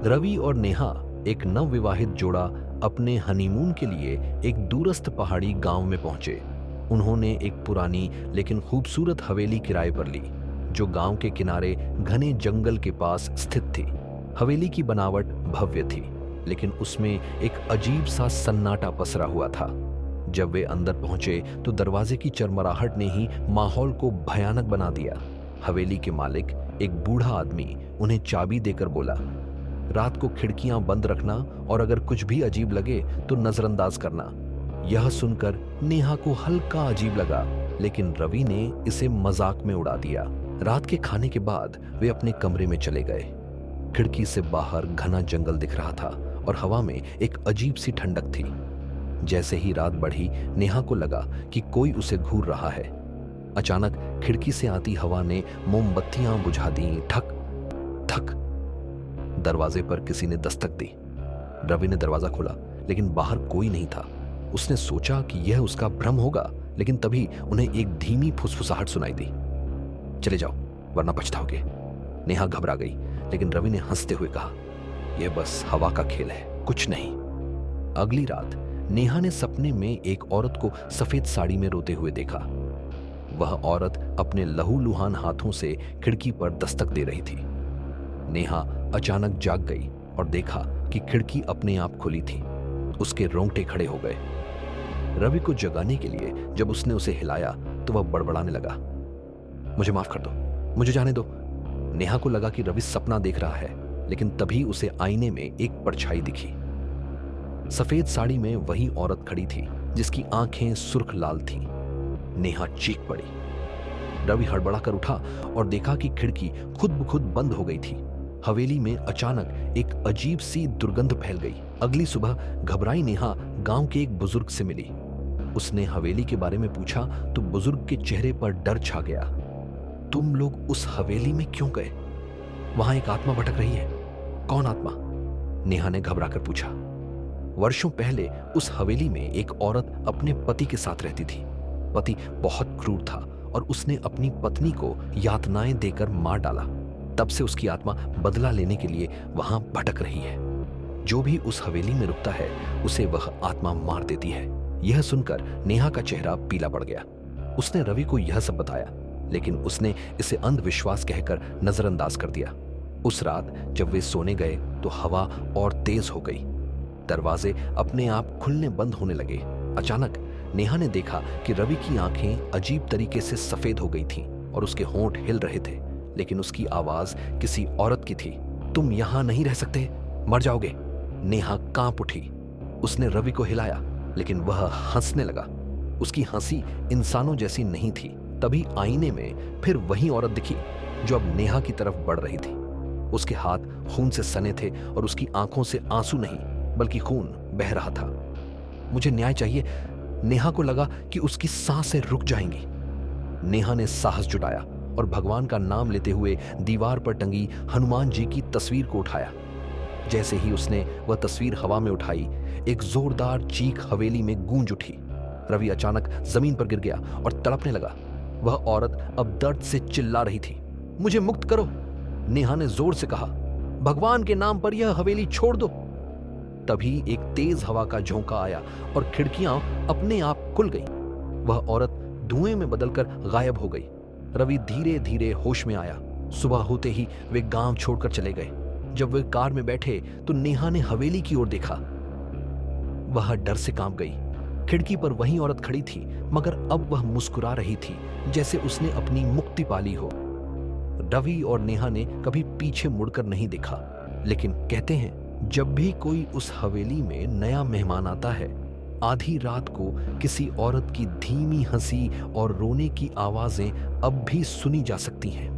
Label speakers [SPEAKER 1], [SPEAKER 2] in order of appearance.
[SPEAKER 1] रवि और नेहा, एक नवविवाहित जोड़ा, अपने हनीमून के लिए एक दूरस्थ पहाड़ी गांव में पहुंचे। उन्होंने एक पुरानी लेकिन खूबसूरत हवेली किराए पर ली, जो गांव के किनारे घने जंगल के पास स्थित थी। हवेली की बनावट भव्य थी, लेकिन उसमें एक अजीब सा सन्नाटा पसरा हुआ था। जब वे अंदर पहुंचे तो दरवाजे की चरमराहट ने ही माहौल को भयानक बना दिया। हवेली के मालिक, एक बूढ़ा आदमी, उन्हें चाबी देकर बोला, रात को खिड़कियां बंद रखना और अगर कुछ भी अजीब लगे तो नजरअंदाज करना। यह सुनकर नेहा को हल्का अजीब लगा, लेकिन रवि ने इसे मजाक में उड़ा दिया। रात के खाने के बाद वे अपने कमरे में चले गए। खिड़की से बाहर घना जंगल दिख रहा था और हवा में एक अजीब सी ठंडक थी। जैसे ही रात बढ़ी, नेहा को लगा कि कोई उसे घूर रहा है। अचानक खिड़की से आती हवा ने मोमबत्तियां बुझा दी। ठक ठक। दरवाजे पर किसी ने दस्तक दी। रवि ने दरवाजा खोला, लेकिन बाहर कोई नहीं था। उसने सोचा कि यह उसका भ्रम होगा, लेकिन तभी उन्हें एक धीमी फुसफुसाहट सुनाई दी। चले जाओ, वरना पछताओगे। नेहा घबरा गई, लेकिन रवि ने हंसते हुए कहा, यह बस हवा का खेल है, कुछ नहीं। अगली रात नेहा ने सपने में एक औरत को सफेद साड़ी में रोते हुए देखा। वह औरत अपने लहूलुहान हाथों से खिड़की पर दस्तक दे रही थी। नेहा अचानक जाग गई और देखा कि खिड़की अपने आप खुली थी। उसके रोंगटे खड़े हो गए। रवि को जगाने के लिए जब उसने उसे हिलाया तो वह बड़बड़ाने लगा, मुझे माफ कर दो, मुझे जाने दो। नेहा को लगा कि रवि सपना देख रहा है, लेकिन तभी उसे आईने में एक परछाई दिखी। सफेद साड़ी में वही औरत खड़ी थी, जिसकी आंखें सुर्ख लाल थीं। नेहा चीख पड़ी। रवि हड़बड़ाकर उठा और देखा कि खिड़की खुद ब खुद बंद हो गई थी। हवेली में अचानक एक अजीब सी दुर्गंध फैल गई। अगली सुबह घबराई नेहा गांव के एक बुजुर्ग से मिली। उसने हवेली के बारे में पूछा तो बुजुर्ग के चेहरे पर डर छा गया। तुम लोग उस हवेली में क्यों गए? वहां एक आत्मा भटक रही है। कौन आत्मा? नेहा ने घबराकर पूछा। वर्षों पहले उस हवेली में एक औरत अपने पति के साथ रहती थी। पति बहुत क्रूर था और उसने अपनी पत्नी को यातनाएं देकर मार डाला। तब से उसकी आत्मा बदला लेने के लिए वहां भटक रही है। जो भी उस हवेली में रुकता है, उसे वह आत्मा मार देती है। यह सुनकर नेहा का चेहरा पीला पड़ गया। उसने रवि को यह सब बताया, लेकिन उसने इसे अंधविश्वास कहकर नजरअंदाज कर दिया। उस रात जब वे सोने गए तो हवा और तेज हो गई। दरवाजे अपने आप खुलने बंद होने लगे। अचानक नेहा ने देखा कि रवि की आंखें अजीब तरीके से सफेद हो गई थीं और उसके होंठ हिल रहे थे, लेकिन उसकी आवाज किसी औरत की थी। तुम यहां नहीं रह सकते, मर जाओगे। नेहा कांप उठी। उसने रवि को हिलाया, लेकिन वह हंसने लगा। उसकी हंसी इंसानों जैसी नहीं थी। तभी आईने में फिर वही औरत दिखी, जो अब नेहा की तरफ बढ़ रही थी। उसके हाथ खून से सने थे और उसकी आंखों से आंसू नहीं, बल्कि खून बह रहा था। मुझे न्याय चाहिए। नेहा को लगा कि उसकी सांसें रुक जाएंगी। नेहा ने साहस जुटाया और भगवान का नाम लेते हुए दीवार पर टंगी हनुमान जी की तस्वीर को उठाया। जैसे ही उसने वह तस्वीर हवा में उठाई, एक जोरदार चीख हवेली में गूंज उठी। रवि अचानक जमीन पर गिर गया और तड़पने लगा। वह औरत अब दर्द से चिल्ला रही थी। मुझे मुक्त करो, नेहा ने जोर से कहा। भगवान के नाम पर यह हवेली छोड़ दो। तभी एक तेज हवा का झोंका आया और खिड़कियां अपने आप खुल गईं। वह औरत धुएं में बदलकर गायब हो गई। रवि धीरे धीरे होश में आया। सुबह होते ही वे गांव छोड़कर चले गए। जब वे कार में बैठे तो नेहा ने हवेली की ओर देखा। वह डर से कांप गई। खिड़की पर वही औरत खड़ी थी, मगर अब वह मुस्कुरा रही थी, जैसे उसने अपनी मुक्ति पाली हो। रवि और नेहा ने कभी पीछे मुड़कर नहीं देखा, लेकिन कहते हैं, जब भी कोई उस हवेली में नया मेहमान आता है, आधी रात को किसी औरत की धीमी हंसी और रोने की आवाजें अब भी सुनी जा सकती हैं।